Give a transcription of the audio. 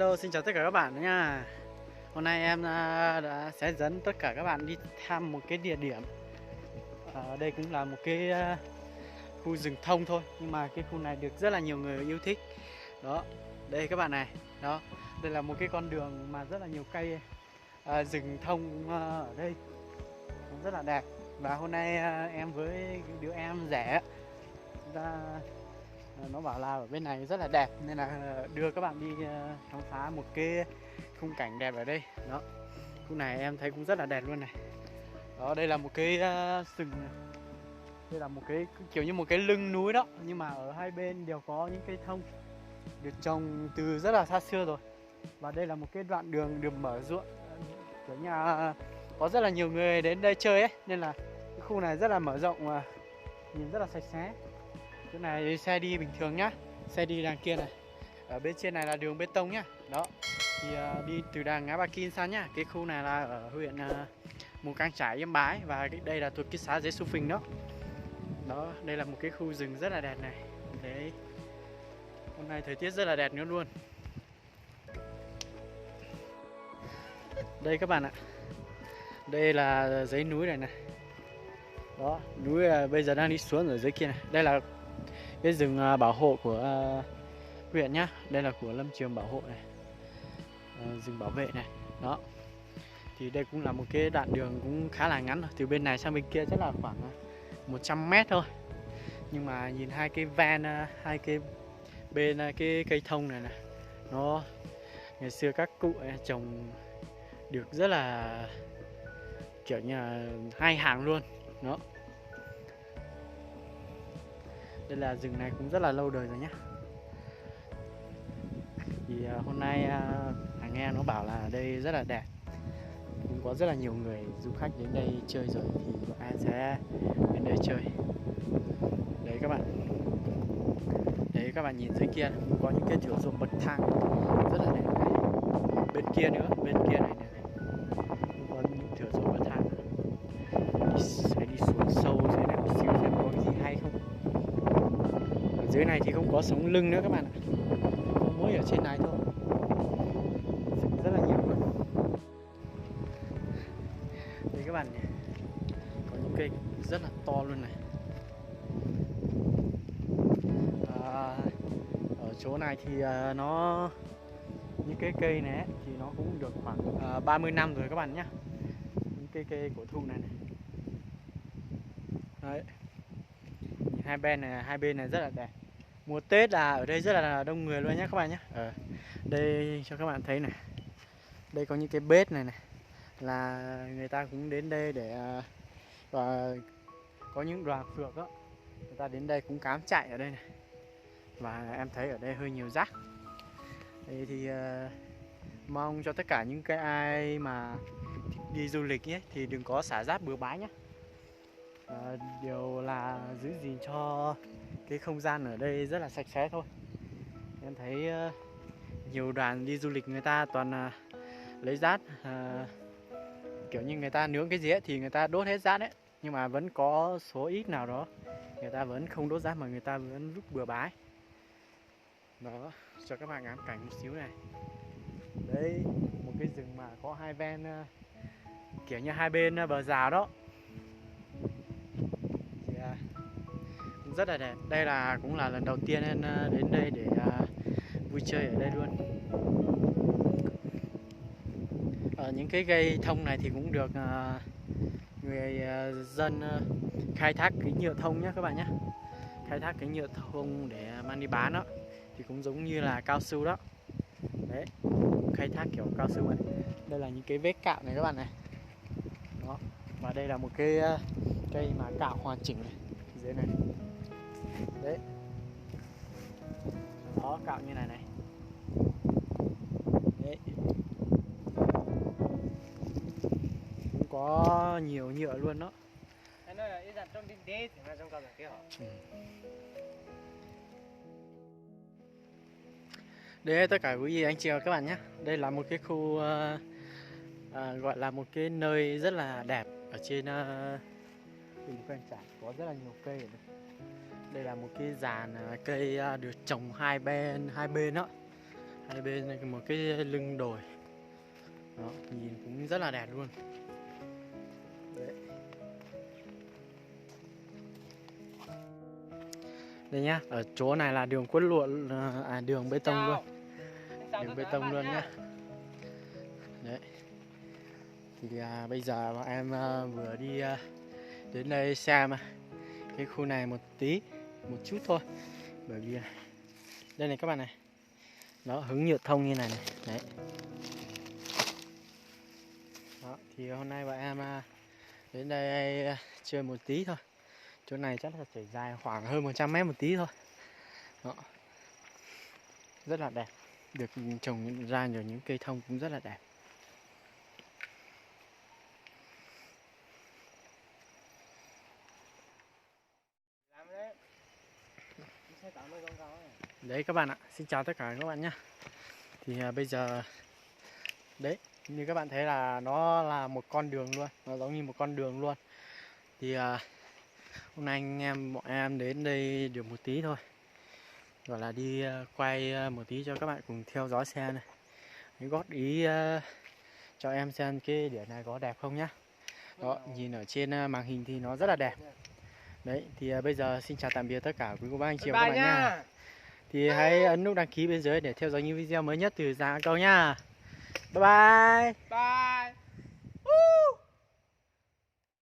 Hello, xin chào tất cả các bạn nha. Hôm nay em sẽ dẫn tất cả các bạn đi thăm một cái địa điểm. Đây cũng là một cái khu rừng thông thôi, nhưng mà cái khu này được rất là nhiều người yêu thích. Đó, đây các bạn này. Đó, đây là một cái con đường mà rất là nhiều cây rừng thông ở đây cũng rất là đẹp. Và hôm nay em với đứa em rẻ ra nó bảo là ở bên này rất là đẹp nên là đưa các bạn đi khám phá một cái khung cảnh đẹp ở đây. Đó, khu này em thấy cũng rất là đẹp luôn này. Đó, đây là một cái sừng này. Đây là một cái kiểu như một cái lưng núi đó, nhưng mà ở hai bên đều có những cây thông được trồng từ rất là xa xưa rồi. Và đây là một cái đoạn đường được mở rộng, kiểu như có rất là nhiều người đến đây chơi ấy, nên là cái khu này rất là mở rộng và nhìn rất là sạch sẽ. Chỗ này xe đi bình thường nhá, xe đi đằng kia này. Ở bên trên này là đường bê tông nhá. Đó, thì đi từ đằng Ngã Ba Kim sang nhá. Cái khu này là ở huyện Mù Cang Chải, Yên Bái. Và đây là thuộc cái xã Dế Xu Phình đó. Đó, đây là một cái khu rừng rất là đẹp này. Đấy, hôm nay thời tiết rất là đẹp nữa luôn. Đây các bạn ạ, đây là dãy núi này này. Đó, núi bây giờ đang đi xuống ở dưới kia này. Đây là cái rừng bảo hộ của huyện nhá. Đây là của lâm trường bảo hộ này, rừng bảo vệ này. Đó, thì đây cũng là một cái đoạn đường cũng khá là ngắn, từ bên này sang bên kia chắc là khoảng 100 mét thôi. Nhưng mà nhìn hai cái van, hai cái bên cái cây thông này này, nó ngày xưa các cụ trồng được rất là kiểu như là hai hàng luôn. Đó, đây là rừng này cũng rất là lâu đời rồi nhá. Thì hôm nay thằng nghe nó bảo là đây rất là đẹp, cũng có rất là nhiều người du khách đến đây chơi rồi, thì bọn em sẽ đến đây chơi. Đấy các bạn, đấy các bạn nhìn dưới kia cũng có những cái thửa ruộng bậc thang rất là đẹp này. Bên kia nữa, bên kia này cũng có những thửa ruộng bậc thang. Sẽ đi xuống sâu dưới này một xíu xem có cái gì hay không. Ở dưới này thì không có sống lưng nữa các bạn ạ, có mỗi ở trên này thôi. Rất là nhiều luôn. Đây các bạn nhỉ, có những cây rất là to luôn này. Ở chỗ này thì nó những cái cây này thì nó cũng được khoảng 30 năm rồi các bạn nhé. Những cây cổ thụ này, đấy, nhìn hai bên này rất là đẹp. Mùa Tết là ở đây rất là đông người luôn nhé các bạn nhé. Ở đây cho các bạn thấy này, đây có những cái bếp này là người ta cũng đến đây để và có những đoàn phượt đó, người ta đến đây cũng cắm trại ở đây này. Và em thấy ở đây hơi nhiều rác. Đây thì mong cho tất cả những cái ai mà đi du lịch ấy, thì đừng có xả rác bừa bãi nhé. Điều là giữ gìn cho cái không gian ở đây rất là sạch sẽ thôi. Em thấy nhiều đoàn đi du lịch người ta toàn lấy rác, kiểu như người ta nướng cái gì ấy, thì người ta đốt hết rác đấy. Nhưng mà vẫn có số ít nào đó người ta vẫn không đốt rác mà người ta vẫn vứt bừa bãi. Đó, cho các bạn ngắm cảnh một xíu này. Đấy, một cái rừng mà có hai ven kiểu như hai bên bờ rào đó, thì cũng rất là đẹp. Đây là cũng là lần đầu tiên em đến đây để vui chơi ở đây luôn. Ở những cái cây thông này thì cũng được người dân khai thác cái nhựa thông nhé các bạn nhé. Khai thác cái nhựa thông để mang đi bán đó, thì cũng giống như là cao su đó. Đấy, khai thác kiểu cao su này. Đây là những cái vết cạo này các bạn này. Đó, và đây là một cái cây mà cạo hoàn chỉnh này dưới này. Đấy, đó, cạo như này này. Đấy, cũng có nhiều nhựa luôn đó. Đây tất cả quý vị anh chị và các bạn nhé. Đây là một cái khu gọi là một cái nơi rất là đẹp ở trên Mù Cang Chải, có rất là nhiều cây ở đây. Đây là một cái dàn cây được trồng hai bên đó, Hai bên này một cái lưng đồi. Đó, nhìn cũng rất là đẹp luôn. Đấy. Đây nhá, ở chỗ này là đường quất luộn, đường bê tông luôn. Đường bê tông luôn nhá. Đấy. Thì bây giờ bọn em vừa đi đến đây xem cái khu này một chút thôi. Bởi vì đây này các bạn này, nó hứng nhựa thông như này này. Đấy. Đó, thì hôm nay bọn em đến đây chơi một tí thôi. Chỗ này chắc là trải dài khoảng hơn 100 mét một tí thôi. Đó. Rất là đẹp. Được trồng ra nhiều những cây thông cũng rất là đẹp. Đấy các bạn ạ, xin chào tất cả các bạn nhé. Thì bây giờ đấy, như các bạn thấy là nó là một con đường luôn, nó giống như một con đường luôn. Thì hôm nay bọn em đến đây được một tí thôi, gọi là đi quay một tí cho các bạn cùng theo dõi xe này, góp ý cho em xem cái điểm này có đẹp không nhá. Đó, nhìn ở trên màn hình thì nó rất là đẹp. Đấy, thì bây giờ xin chào tạm biệt tất cả quý cô bác anh chị và các bạn nha. Thì hãy ấn nút đăng ký bên dưới để theo dõi những video mới nhất từ Giang Câu nha. Bye bye. Bye.